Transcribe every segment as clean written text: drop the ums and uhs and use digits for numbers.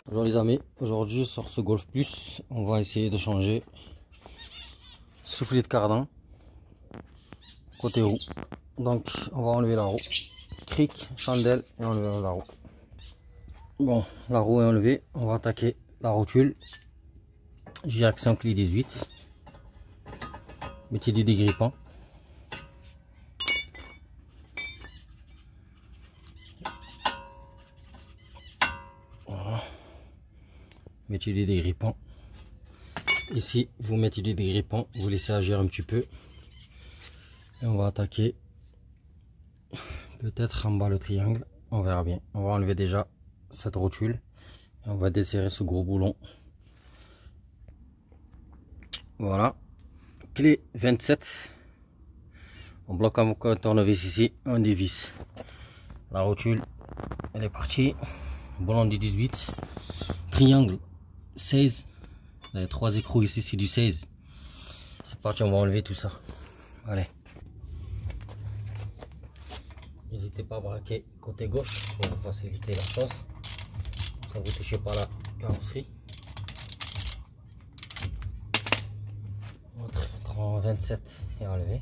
Bonjour les amis, aujourd'hui sur ce Golf Plus, on va essayer de changer soufflet de cardan côté roue. Donc on va enlever la roue, cric, chandelle et enlever la roue. Bon, la roue est enlevée, on va attaquer la rotule. Direction clé 18. Mettez du dégrippant. Voilà. Mettez du dégrippant. Ici, vous mettez du dégrippant, vous laissez agir un petit peu. Et on va attaquer peut-être en bas le triangle. On verra bien. On va enlever déjà cette rotule. Et on va desserrer ce gros boulon. Voilà. Clé 27. On bloque un tournevis ici. On dévisse. La rotule, elle est partie. Boulon du 18. Triangle 16. Vous avez 3 écrous ici, c'est du 16. C'est parti, on va enlever tout ça. Allez. N'hésitez pas à braquer côté gauche pour vous faciliter la chose. Ça vous touchez pas la carrosserie. Notre 27 est enlevé.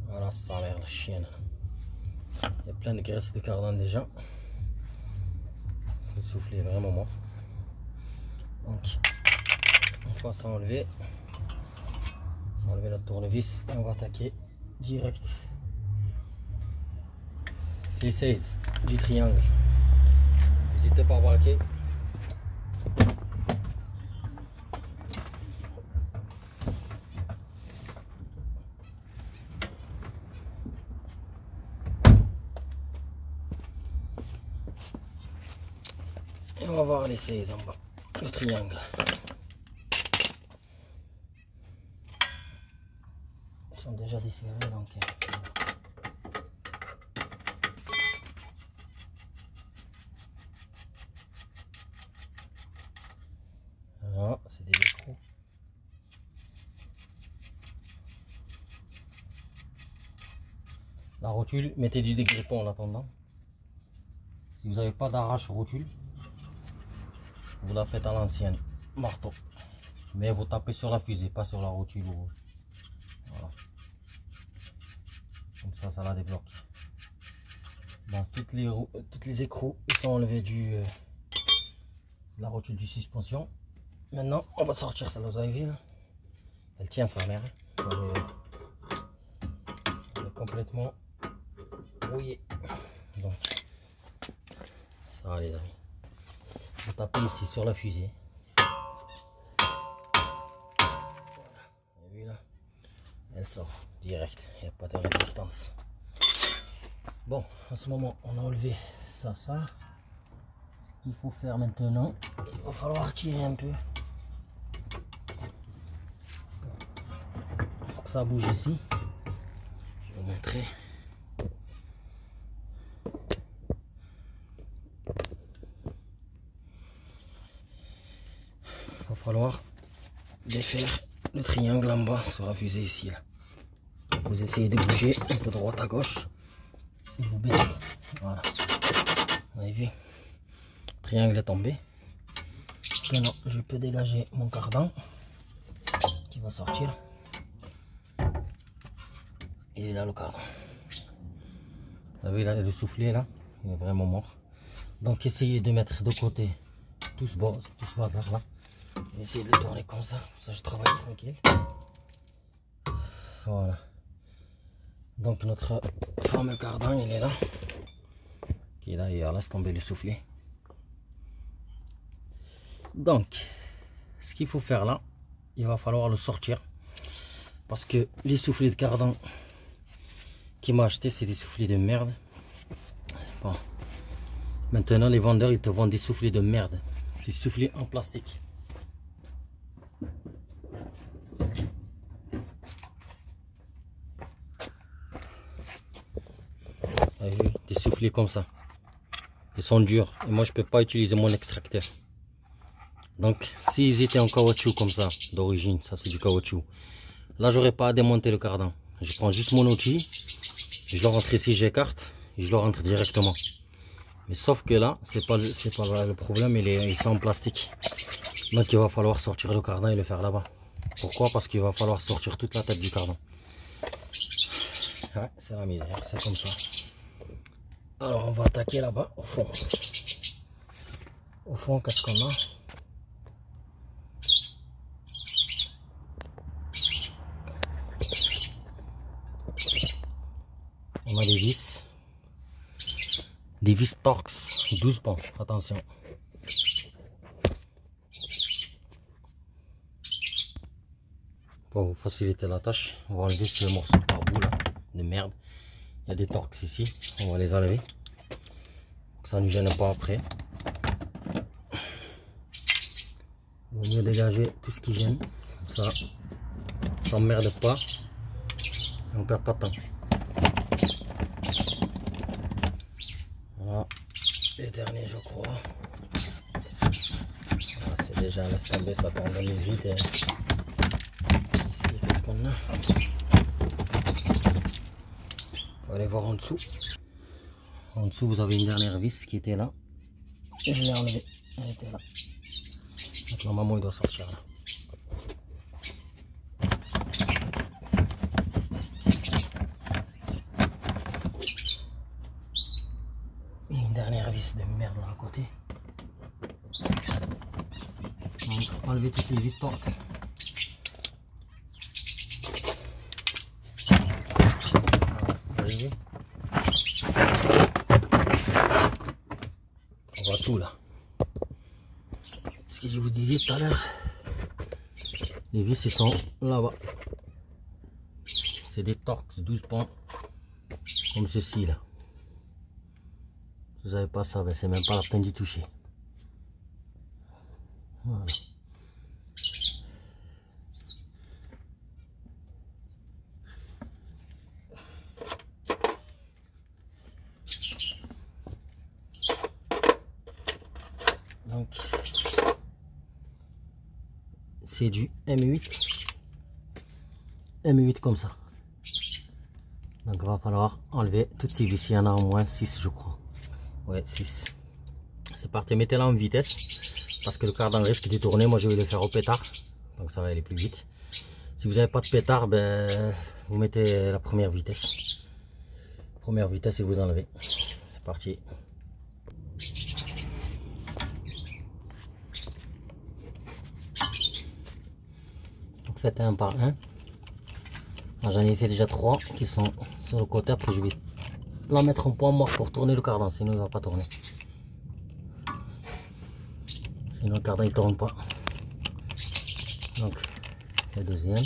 Voilà, ça a l'air la chienne. Il y a plein de graisse de cardan déjà. Le soufflet est vraiment mort. Donc, une fois ça enlevé, on va enlever la tournevis et on va attaquer direct les 16 du triangle. N'hésitez pas à braquer. Et on va voir les 16 en bas, le triangle. Ils sont déjà desserrés donc. Voilà, c'est des écrous. La rotule, mettez du dégrippant en attendant. Si vous n'avez pas d'arrache rotule, vous la faites à l'ancienne, marteau. Mais vous tapez sur la fusée, pas sur la rotule. Voilà. Comme ça la débloque. Bon, toutes les écrous ils sont enlevés de la rotule du suspension. Maintenant, on va sortir ça, vous avez vu là. Elle tient sa mère. Elle est complètement rouillée. Donc, ça les amis. Vous tapez ici sur la fusée. Voilà. Vous avez vu là, elle sort direct. Il n'y a pas de résistance. Bon, en ce moment, on a enlevé ça. Ce qu'il faut faire maintenant, il va falloir tirer un peu. Il faut que ça bouge ici. Je vais vous montrer. Il va falloir défaire le triangle en bas sur la fusée ici. Là. Vous essayez de bouger un peu droite à gauche et vous baissez. Voilà. Vous avez vu, le triangle est tombé. Maintenant, je peux dégager mon cardan qui va sortir. Il est là le cardan. Vous avez là le soufflet là, il est vraiment mort. Donc essayez de mettre de côté tout ce bazar là. Essayez de le tourner comme ça je travaille tranquille. Voilà. Donc notre fameux cardan il est là. Qui est là, il laisse tomber le soufflet. Donc ce qu'il faut faire là, il va falloir le sortir. Parce que les soufflets de cardan qui m'a acheté, c'est des soufflets de merde. Bon. Maintenant les vendeurs ils te vendent des soufflets de merde. C'est soufflés en plastique. Des soufflets comme ça. Ils sont durs. Et moi je peux pas utiliser mon extracteur. Donc s'ils étaient en caoutchouc comme ça, d'origine, ça c'est du caoutchouc. Là j'aurais pas à démonter le cardan. Je prends juste mon outil, je le rentre ici, j'écarte, et je le rentre directement. Mais sauf que là, c'est pas le problème, ils sont en plastique. Donc il va falloir sortir le cardan et le faire là-bas. Pourquoi? Parce qu'il va falloir sortir toute la tête du cardan. Ouais, c'est la misère, c'est comme ça. Alors on va attaquer là-bas, au fond. Au fond, qu'est-ce qu'on a? On a des vis Torx 12 pans, attention. Pour vous faciliter la tâche, on va enlever ce morceau par bout là, de merde. Il y a des Torx ici, on va les enlever. Ça ne nous gêne pas après. Il vaut mieux dégager tout ce qui gêne, comme ça, on s'emmerde pas et on perd pas de temps. Voilà, les derniers je crois. Voilà, c'est déjà, laisse tomber, ça tombe les vite. Ici, qu'est-ce qu'on a? On va aller voir en dessous. En dessous, vous avez une dernière vis qui était là. Et je l'ai enlevée, elle était là. Donc normalement, il doit sortir là. Et une dernière vis de merde là à côté. Donc, enlever toutes les vis Torx. Voilà, on voit tout là. Ce que je vous disais tout à l'heure, les vis ils sont là-bas. C'est des Torx 12 pans comme ceci là. Vous n'avez pas ça, ben c'est même pas la peine d'y toucher. Voilà. Donc c'est du M8 comme ça. Donc il va falloir enlever toutes ces vis. Il y en a au moins 6 je crois. Ouais, 6. C'est parti, mettez-la en vitesse parce que le cardan risque de tourner. Moi je vais le faire au pétard, donc ça va aller plus vite. Si vous n'avez pas de pétard, ben, vous mettez la première vitesse. Première vitesse et vous enlevez. C'est parti. Donc faites un par un. J'en ai fait déjà 3 qui sont sur le côté. Après je vais la mettre en point mort pour tourner le cardan, sinon il ne va pas tourner. Sinon le cardan il tourne pas. Donc le deuxième.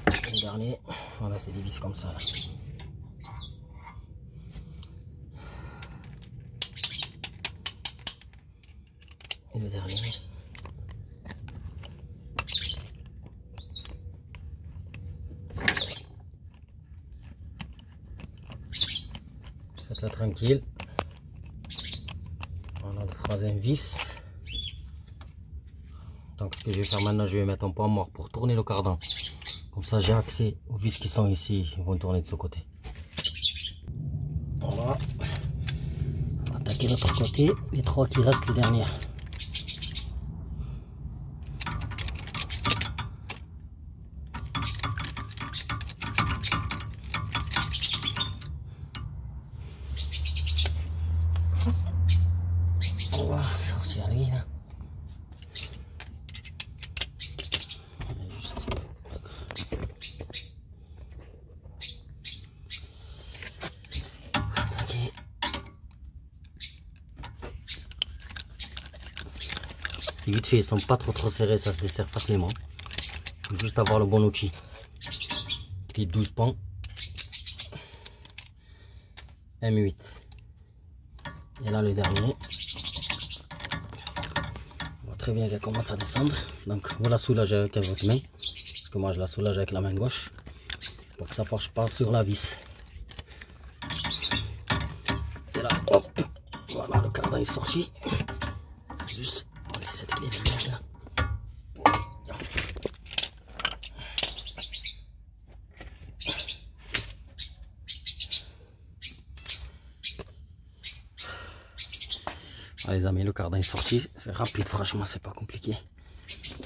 Le dernier. Voilà, c'est des vis comme ça là. Et le dernier. Faites-la tranquille. Voilà le troisième vis. Donc ce que je vais faire maintenant, je vais mettre un point mort pour tourner le cardan. Comme ça j'ai accès aux vis qui sont ici, ils vont tourner de ce côté. Voilà. On va attaquer l'autre côté, les 3 qui restent, les dernières. On va sortir lui là. Et vite fait, ils sont pas trop serrés, ça se dessert facilement. Il faut juste avoir le bon outil. Les 12 pans. M8. Et là le dernier. On voit très bien qu'elle commence à descendre. Donc vous la soulagez avec votre main. Parce que moi je la soulage avec la main gauche. Pour que ça ne force pas sur la vis. Et là, hop. Voilà, le cardan est sorti. juste enlever cette clé de merde là. Ah, les amis, le cardan est sorti, c'est rapide, franchement c'est pas compliqué.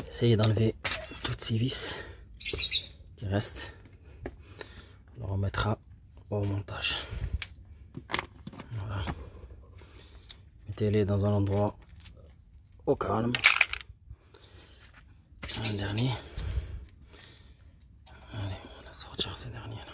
Essayez d'enlever toutes ces vis qui restent. On le remettra au montage. Voilà. Mettez-les dans un endroit au calme. Un dernier. Allez, on va sortir ces derniers là.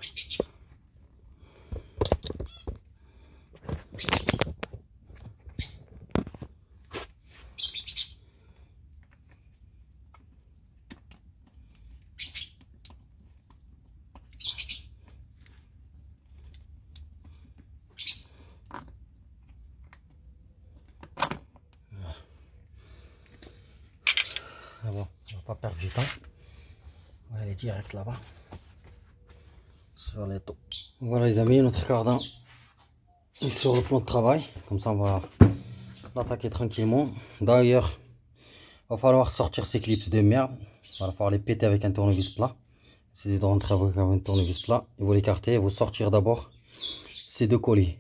Ah bon, on va pas perdre du temps. On va aller direct là-bas. Sur les taux. Voilà les amis, notre cardan est sur le plan de travail. Comme ça on va l'attaquer tranquillement. D'ailleurs, il va falloir sortir ces clips de merde. Il va falloir les péter avec un tournevis plat. Essayez de rentrer avec un tournevis plat. Et vous l'écartez et vous sortir d'abord ces deux colliers.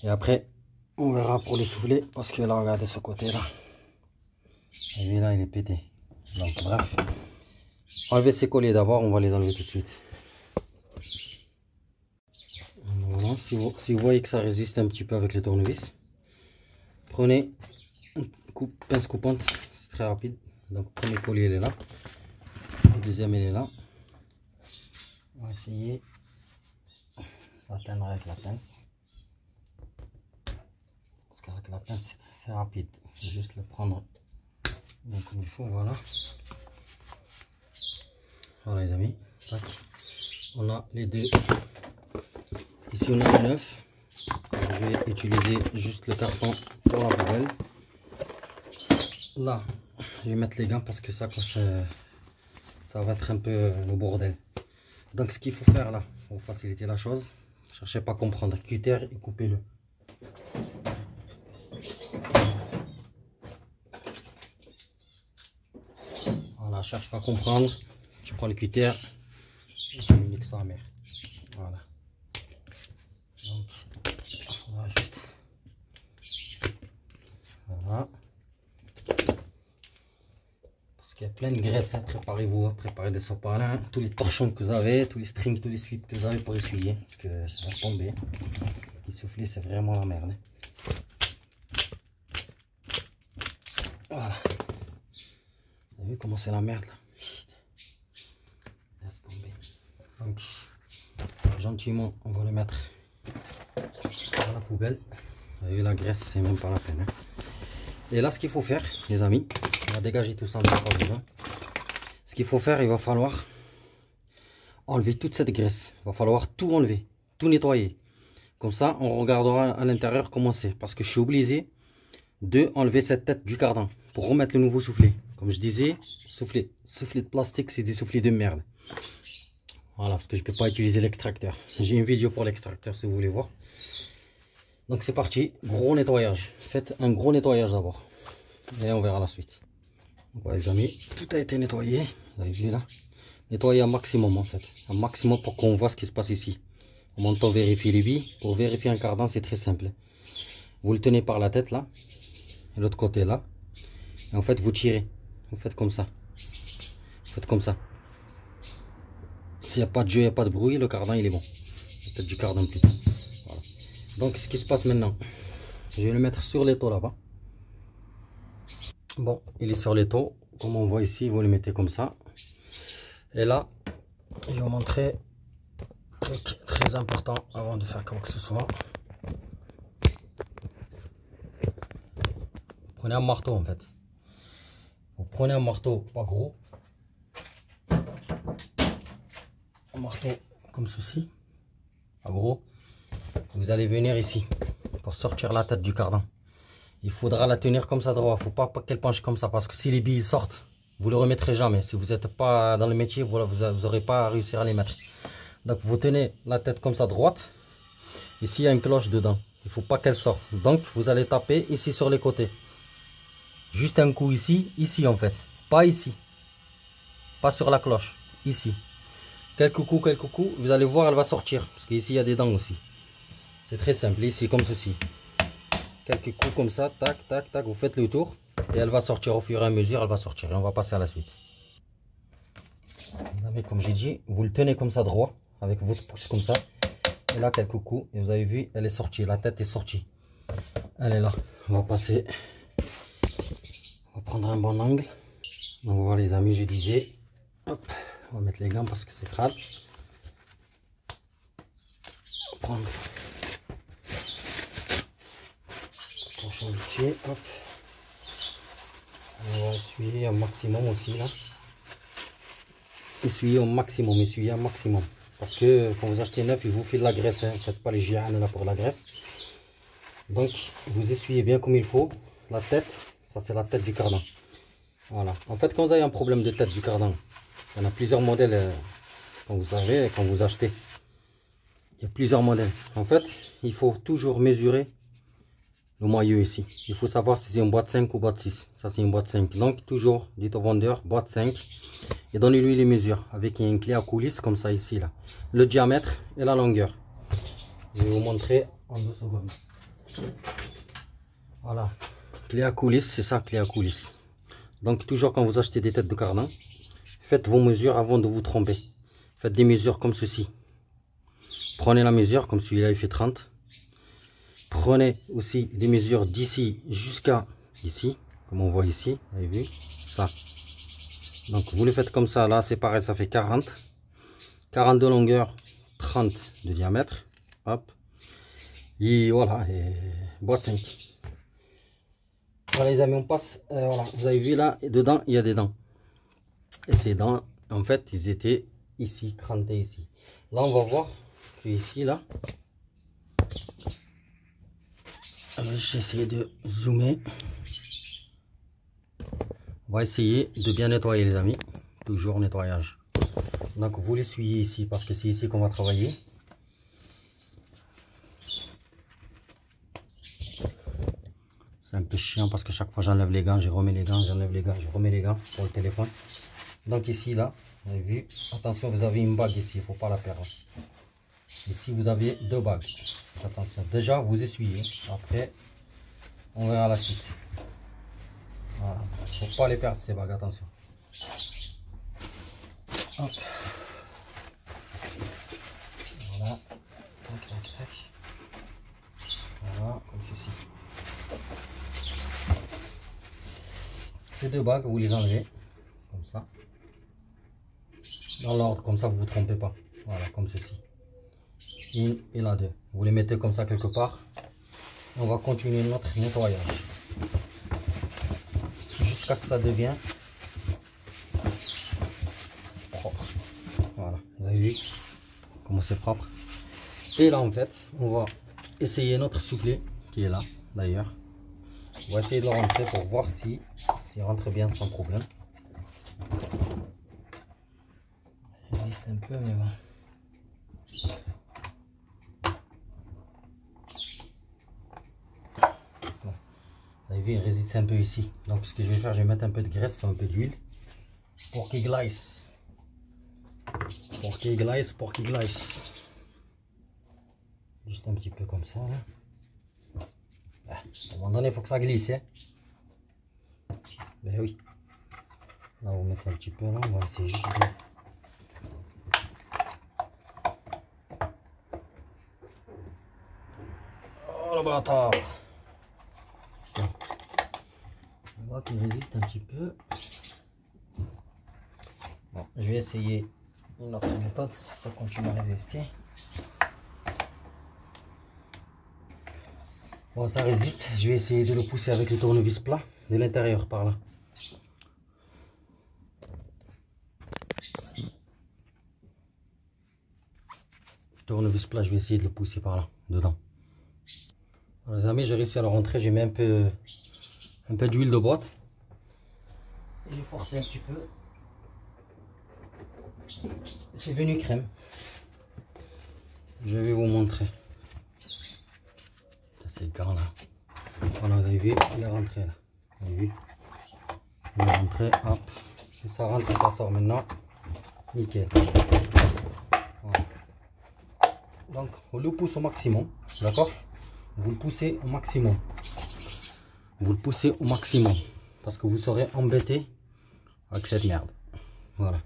Et après, on verra pour les souffler. Parce que là, regardez ce côté-là. Et lui là, il est pété. Donc bref, enlevez ces colliers d'abord, on va les enlever tout de suite. Voilà, si vous voyez que ça résiste un petit peu avec les tournevis, prenez une pince coupante, c'est très rapide. Donc le premier collier il est là, le deuxième il est là. On va essayer d'atteindre avec la pince. Parce qu'avec la pince c'est rapide, il faut juste le prendre donc comme il faut. Voilà. Voilà les amis, tac. On a les deux. Ici on a un 9. Je vais utiliser juste le carton pour la poubelle. Là, je vais mettre les gants parce que ça va être un peu le bordel. Donc ce qu'il faut faire là, pour faciliter la chose, cherchez pas à comprendre. Cutter et coupez-le. Voilà, cherche pas à comprendre. Tu prends le cutter et tu mixes ça en mer. Voilà. Donc, on va juste. Voilà. Parce qu'il y a plein de graisse. Hein. Préparez-vous, préparez des sopalins, tous les torchons que vous avez, tous les strings, tous les slips que vous avez pour essuyer. Parce que ça va tomber. Les soufflets, c'est vraiment la merde. Hein. Voilà. Vous avez vu comment c'est la merde là? Laisse tomber. Donc, gentiment, on va le mettre dans la poubelle. Vous avez vu, la graisse, c'est même pas la peine. Hein. Et là, ce qu'il faut faire, les amis, on va dégager tout ça. Ce qu'il faut faire, il va falloir enlever toute cette graisse. Il va falloir tout enlever, tout nettoyer. Comme ça, on regardera à l'intérieur comment c'est. Parce que je suis obligé de enlever cette tête du cardan pour remettre le nouveau soufflet. Comme je disais, soufflet de plastique, c'est des soufflets de merde. Voilà, parce que je ne peux pas utiliser l'extracteur. J'ai une vidéo pour l'extracteur si vous voulez voir. Donc c'est parti, gros nettoyage. Faites un gros nettoyage d'abord. Et on verra la suite. Voilà les amis, tout a été nettoyé. Vous avez vu là. Nettoyer un maximum en fait. Un maximum pour qu'on voit ce qui se passe ici. En montant vérifier les billes. Pour vérifier un cardan, c'est très simple. Vous le tenez par la tête là. Et l'autre côté là. Et en fait vous tirez. Vous faites comme ça. Vous faites comme ça. S'il n'y a pas de jeu, il n'y a pas de bruit, le cardan il est bon. Peut-être du cardan plutôt. Voilà. Donc ce qui se passe maintenant, je vais le mettre sur l'étau là-bas. Bon, il est sur l'étau. Comme on voit ici, vous le mettez comme ça. Et là, je vais vous montrer un truc très important avant de faire quoi que ce soit. Prenez un marteau en fait. Vous prenez un marteau pas gros. Un marteau comme ceci, pas gros. Vous allez venir ici pour sortir la tête du cardan. Il faudra la tenir comme ça droit. Il ne faut pas qu'elle penche comme ça parce que si les billes sortent, vous ne le remettrez jamais. Si vous n'êtes pas dans le métier, vous n'aurez pas à réussir à les mettre. Donc vous tenez la tête comme ça droite. Ici il y a une cloche dedans. Il ne faut pas qu'elle sorte. Donc vous allez taper ici sur les côtés. Juste un coup ici, ici en fait. Pas ici. Pas sur la cloche. Ici. Quelques coups, vous allez voir, elle va sortir. Parce qu'ici, il y a des dents aussi. C'est très simple. Ici, comme ceci. Quelques coups comme ça, tac, tac, tac. Vous faites le tour. Et elle va sortir au fur et à mesure, elle va sortir. Et on va passer à la suite. Vous avez, comme j'ai dit, vous le tenez comme ça droit. Avec votre pouce comme ça. Et là, quelques coups. Et vous avez vu, elle est sortie. La tête est sortie. Elle est là. On va passer. On va prendre un bon angle. Donc voilà les amis, je disais. Hop. On va mettre les gants parce que c'est crade. On va prendre. Attention vite fait. Hop. On va essuyer un maximum aussi là. Essuyez au maximum, essuyez un maximum. Parce que quand vous achetez neuf, il vous fait de la graisse. Hein. Faites pas les gianes là pour la graisse. Donc vous essuyez bien comme il faut. La tête, ça c'est la tête du cardan. Voilà. En fait, quand vous avez un problème de tête du cardan, il y en a plusieurs modèles. Quand vous savez, quand vous achetez, il y a plusieurs modèles. En fait, il faut toujours mesurer le moyeu ici. Il faut savoir si c'est une boîte 5 ou boîte 6. Ça c'est une boîte 5. Donc toujours, dites au vendeur, boîte 5. Et donnez-lui les mesures avec une clé à coulisses comme ça ici là. Le diamètre et la longueur. Je vais vous montrer en 2 secondes. Voilà. Clé à coulisses, c'est ça, clé à coulisses. Donc toujours quand vous achetez des têtes de cardan, faites vos mesures avant de vous tromper. Faites des mesures comme ceci. Prenez la mesure, comme celui-là il fait 30. Prenez aussi des mesures d'ici jusqu'à ici, comme on voit ici, vous avez vu, ça. Donc vous le faites comme ça, là c'est pareil, ça fait 40. 40 de longueur, 30 de diamètre. Hop. Et voilà, et boîte 5. Voilà les amis, on passe, voilà, vous avez vu là, dedans il y a des dents. Et ces dents, en fait, ils étaient ici, crantés ici. Là on va voir que ici, là, j'ai essayé de zoomer. On va essayer de bien nettoyer les amis. Toujours nettoyage. Donc vous l'essuyez ici parce que c'est ici qu'on va travailler. C'est un peu chiant parce que chaque fois j'enlève les gants, je remets les gants, j'enlève les gants, je remets les gants pour le téléphone. Donc ici là, vous avez vu, attention, vous avez une bague ici, il ne faut pas la perdre. Ici vous avez 2 bagues. Attention, déjà vous essuyez. Après on verra la suite. Voilà, il ne faut pas les perdre ces bagues, attention. Hop. Voilà. Tac, tac, tac. Voilà, comme ceci. Ces 2 bagues, vous les enlevez. Comme ça. Dans l'ordre, comme ça vous ne vous trompez pas. Voilà, comme ceci. Une et la 2. Vous les mettez comme ça quelque part. On va continuer notre nettoyage. Jusqu'à que ça devienne propre. Voilà, vous avez vu comment c'est propre. Et là en fait, on va essayer notre soufflet qui est là d'ailleurs. On va essayer de le rentrer pour voir s'il rentre bien sans problème. Il résiste un peu mais bon. Vous avez vu, il résiste un peu ici. Donc ce que je vais faire, je vais mettre un peu de graisse, un peu d'huile pour qu'il glisse. Pour qu'il glisse, pour qu'il glisse. Juste un petit peu comme ça. Là. À un moment donné, il faut que ça glisse. Hein. Ben oui. Là, vous mettez un petit peu là. On va essayer juste de... Oh le bâtard! On voit qu'il résiste un petit peu. Bon, je vais essayer une autre méthode si ça continue à résister. Bon, ça résiste. Je vais essayer de le pousser avec le tournevis plat de l'intérieur par là. Tournevis plat, je vais essayer de le pousser par là, dedans. Alors, les amis, j'ai réussi à le rentrer. J'ai mis un peu d'huile de boîte. J'ai forcé un petit peu. C'est venu crème. Je vais vous montrer. C'est grand là. Voilà, vous avez vu, il est rentré là. Vous avez vu? On va rentrer, hop, ça rentre et ça sort maintenant, nickel. Voilà. Donc on le pousse au maximum, d'accord? Vous le poussez au maximum. Vous le poussez au maximum parce que vous serez embêté avec cette merde. Voilà.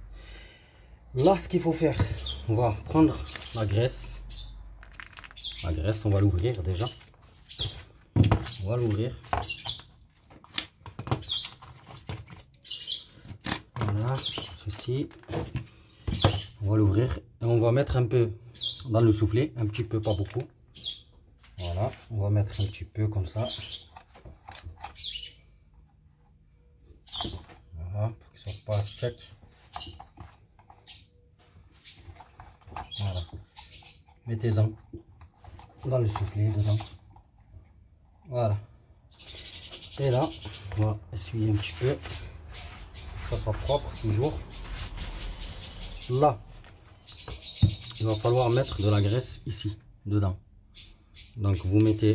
Là, ce qu'il faut faire, on va prendre la graisse. La graisse, on va l'ouvrir déjà. On va l'ouvrir. Voilà, ceci. On va l'ouvrir et on va mettre un peu dans le soufflet, un petit peu, pas beaucoup. Voilà, on va mettre un petit peu comme ça. Voilà, pour qu'il ne soit pas sec. Voilà. Mettez-en dans le soufflet dedans. Voilà. Et là, on va essuyer un petit peu. Ça sera propre toujours. Là, il va falloir mettre de la graisse ici, dedans. Donc vous mettez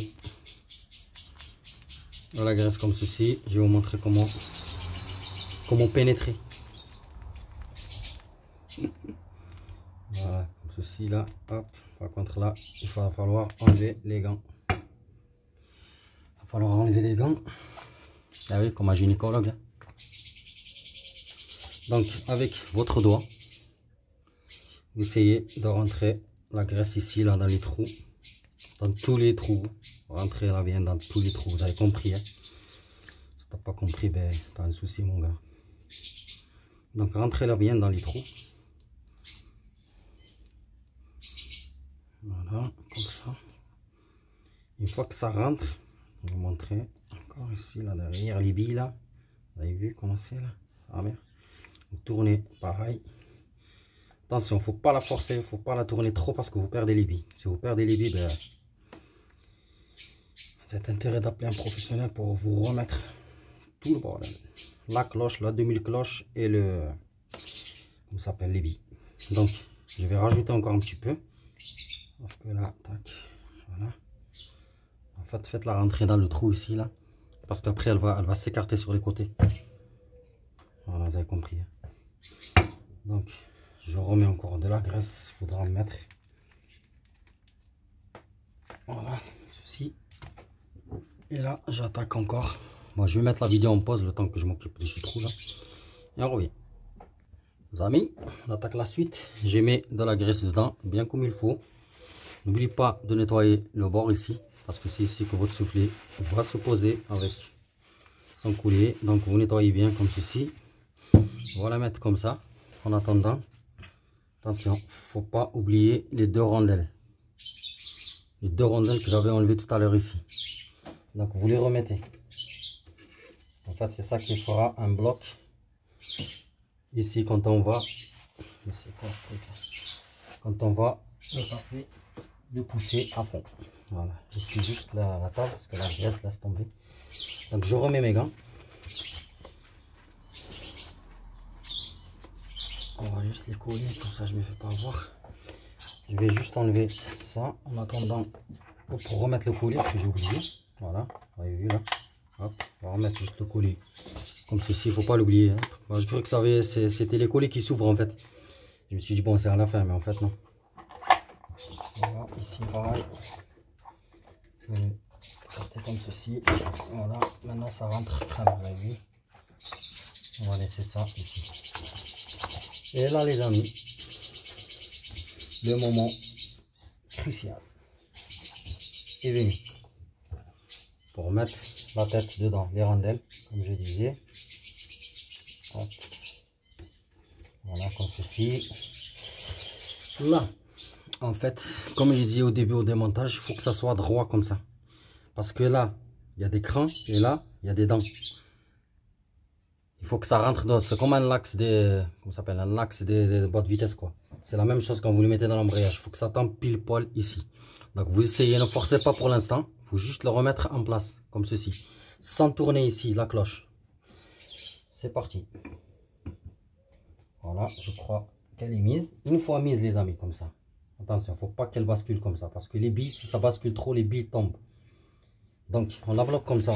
de la graisse comme ceci. Je vais vous montrer comment pénétrer. Voilà, comme ceci là. Hop. Par contre là, il va falloir enlever les gants. Il va falloir enlever les gants. Ah oui, comme un gynécologue. Hein. Donc avec votre doigt, vous essayez de rentrer la graisse ici, là, dans les trous. Dans tous les trous. Rentrez la bien dans tous les trous. Vous avez compris. Hein? Si t'as pas compris, ben t'as un souci, mon gars. Donc rentrez la bien dans les trous. Voilà, comme ça. Une fois que ça rentre, je vais vous montrer encore ici, là derrière les billes là. Vous avez vu comment c'est là? Ah merde. Vous tournez pareil. Attention, faut pas la forcer, faut pas la tourner trop parce que vous perdez les billes. Si vous perdez les billes, ben, vous avez intérêt d'appeler un professionnel pour vous remettre tout le bordel. La cloche, la demi-cloche et le... comment ça s'appelle, les billes. Donc, je vais rajouter encore un petit peu. Parce que là, tac, voilà. En fait, faites-la rentrer dans le trou ici, là. Parce qu'après, elle va s'écarter sur les côtés. Voilà, vous avez compris. Donc, je remets encore de la graisse. Il faudra en mettre. Voilà, ceci. Et là, j'attaque encore. Bon, je vais mettre la vidéo en pause le temps que je m'occupe de ce trou là. Et on revient. Les amis, on attaque la suite. Je mets de la graisse dedans, bien comme il faut. N'oubliez pas de nettoyer le bord ici. Parce que c'est ici que votre soufflet va se poser avec son coulier. Donc vous nettoyez bien comme ceci. On va la mettre comme ça. En attendant, attention, faut pas oublier les deux rondelles. Les deux rondelles que j'avais enlevées tout à l'heure ici. Donc vous les remettez. En fait, c'est ça qui fera un bloc ici quand on va. C'est quoi ce truc là? Quand on va le pousser à fond. Voilà, je suis juste la table parce que la graisse laisse tomber. Donc je remets mes gants. On va juste les coller, comme ça je me fais pas avoir. Je vais juste enlever ça en attendant pour remettre le collier parce que j'ai oublié. Voilà, vous avez vu là. Hop, on va remettre juste le collier comme ceci, il faut pas l'oublier. Hein. Moi, je croyais que c'était les collets qui s'ouvrent en fait. Je me suis dit bon, c'est à la fin, mais en fait non. Voilà, ici pareil. C'était comme ceci. Voilà, maintenant ça rentre crème, vous avez vu. On va laisser ça ici. Et là les amis, le moment crucial est venu pour mettre la tête dedans, les rondelles, comme je disais. Hop. Voilà, comme ceci. Là, en fait, comme je disais au début au démontage, il faut que ça soit droit comme ça. Parce que là, il y a des crans et là, il y a des dents. Il faut que ça rentre dans... C'est comme un axe des... Comment ça s'appelle? Un axe des boîtes de vitesse, quoi. C'est la même chose quand vous le mettez dans l'embrayage. Il faut que ça tombe pile poil ici. Donc vous essayez, ne forcez pas pour l'instant. Il faut juste le remettre en place, comme ceci. Sans tourner ici la cloche. C'est parti. Voilà, je crois qu'elle est mise. Une fois mise, les amis, comme ça. Attention, il ne faut pas qu'elle bascule comme ça. Parce que les billes, si ça bascule trop, les billes tombent. Donc, on la bloque comme ça.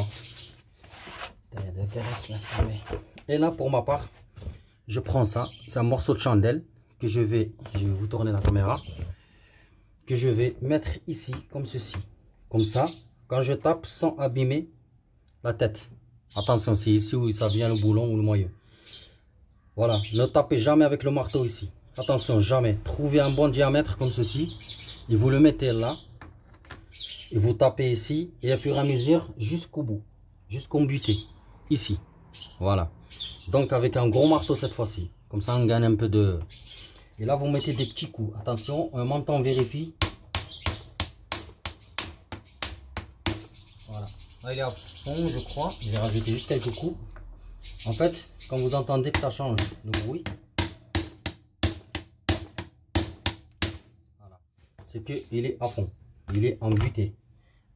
Et là, pour ma part, je prends ça. C'est un morceau de chandelle que je vais vous tourner la caméra, que je vais mettre ici, comme ceci. Comme ça, quand je tape, sans abîmer la tête. Attention, c'est ici où ça vient le boulon ou le moyeu. Voilà, ne tapez jamais avec le marteau ici. Attention, jamais. Trouvez un bon diamètre comme ceci. Et vous le mettez là. Et vous tapez ici. Et à fur et à mesure, jusqu'au bout. Jusqu'au buté. Ici. Voilà. Donc avec un gros marteau cette fois-ci. Comme ça, on gagne un peu de... Et là, vous mettez des petits coups. Attention, un menton vérifie. Voilà. Là, il est à fond, je crois. Je vais rajouter juste quelques coups. En fait, quand vous entendez que ça change le bruit, voilà, c'est qu'il est à fond. Il est en butée.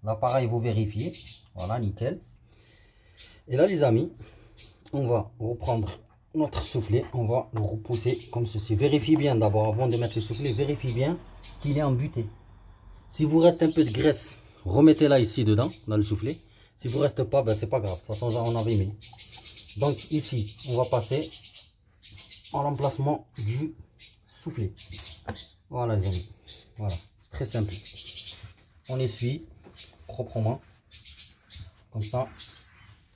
Là, pareil, vous vérifiez. Voilà, nickel. Et là, les amis, on va reprendre notre soufflet. On va le repousser comme ceci. Vérifiez bien d'abord, avant de mettre le soufflet, vérifiez bien qu'il est en butée. Si vous reste un peu de graisse, remettez-la ici dedans, dans le soufflet. Si vous reste pas, ben c'est pas grave. De toute façon, on avait mis. Donc ici, on va passer en remplacement du soufflet. Voilà les amis. Voilà, c'est très simple. On essuie proprement. Comme ça,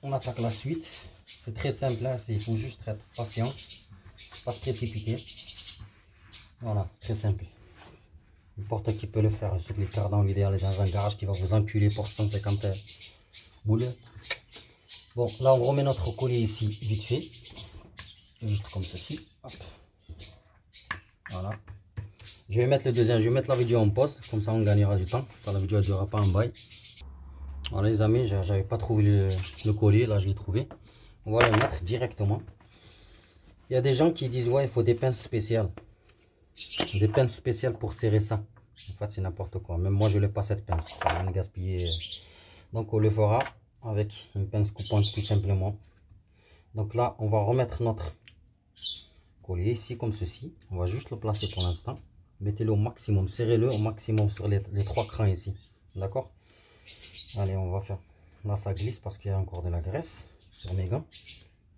on attaque la suite. C'est très simple, hein. Il faut juste être patient, pas se précipiter. Voilà, c'est très simple. N'importe qui peut le faire. Le soufflet de cardan, l'idéal est dans un garage qui va vous enculer pour 150 boules. Bon, là on remet notre collier ici, vite fait. Juste comme ceci. Hop. Voilà. Je vais mettre le deuxième, je vais mettre la vidéo en pause. Comme ça on gagnera du temps. La vidéo ne durera pas en bail. Voilà les amis, j'avais pas trouvé le collier, là je l'ai trouvé. On va le mettre directement. Il y a des gens qui disent ouais, il faut des pinces spéciales. Des pinces spéciales pour serrer ça. En fait c'est n'importe quoi. Même moi je n'ai pas cette pince. On va gaspiller. Donc on le fera avec une pince coupante tout simplement. Donc là on va remettre notre collier ici comme ceci. On va juste le placer pour l'instant. Mettez-le au maximum, serrez-le au maximum sur les trois crans ici. D'accord? Allez, on va faire. Là ça glisse parce qu'il y a encore de la graisse sur mes gants.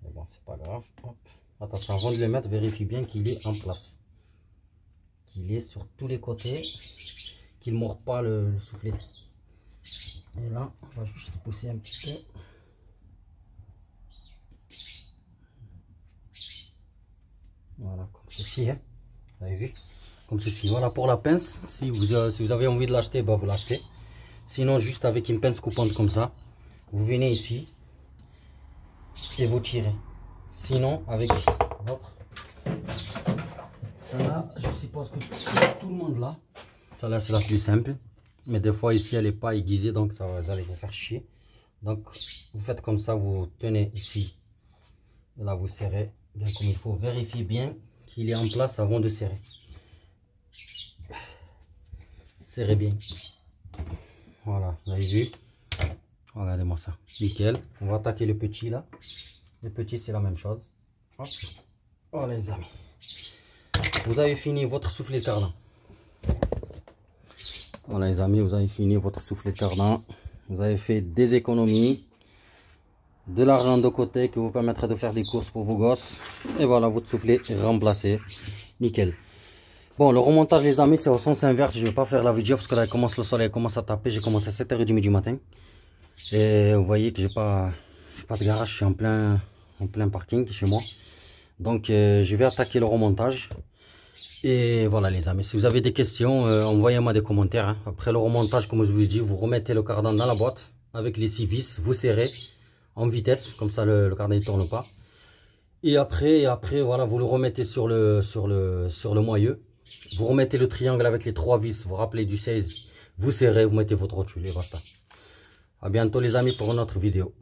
Mais bon, c'est pas grave. Hop. Attention, avant de le mettre, vérifiez bien qu'il est en place. Qu'il est sur tous les côtés. Qu'il ne mord pas le soufflet. Et là, on va juste pousser un petit peu. Voilà, comme ceci. Hein. Vous avez vu? Comme ceci. Voilà pour la pince. Si vous avez envie de l'acheter, bah vous l'achetez. Sinon, juste avec une pince coupante comme ça, vous venez ici et vous tirez. Sinon, avec votre... Celle-là, je suppose que tout le monde l'a. Celle-là, c'est la plus simple. Mais des fois, ici, elle n'est pas aiguisée, donc ça va aller vous faire chier. Donc, vous faites comme ça, vous tenez ici. Et là, vous serrez bien comme il faut. Vérifiez bien qu'il est en place avant de serrer. Serrez bien. Voilà, vous avez vu? Regardez-moi ça. Nickel. On va attaquer le petit là. Le petit, c'est la même chose. Hop. Voilà les amis. Vous avez fini votre soufflet de cardan. Voilà les amis, vous avez fini votre soufflet de cardan. Vous avez fait des économies. De l'argent de côté qui vous permettra de faire des courses pour vos gosses. Et voilà, votre soufflet est remplacé. Nickel. Bon, le remontage les amis, c'est au sens inverse. Je ne vais pas faire la vidéo parce que là, le soleil commence à taper. J'ai commencé à 7h30 du matin. Et vous voyez que j'ai pas de garage. Je suis en plein parking chez moi. Donc, je vais attaquer le remontage. Et voilà les amis, si vous avez des questions, envoyez-moi des commentaires. Hein. Après le remontage, comme je vous dis, vous remettez le cardan dans la boîte. Avec les 6 vis, vous serrez en vitesse. Comme ça, le cardan ne tourne pas. Et après, voilà, vous le remettez sur le moyeu. Vous remettez le triangle avec les 3 vis, vous rappelez du 16, vous serrez, vous mettez votre rotule et basta. A bientôt les amis pour une autre vidéo.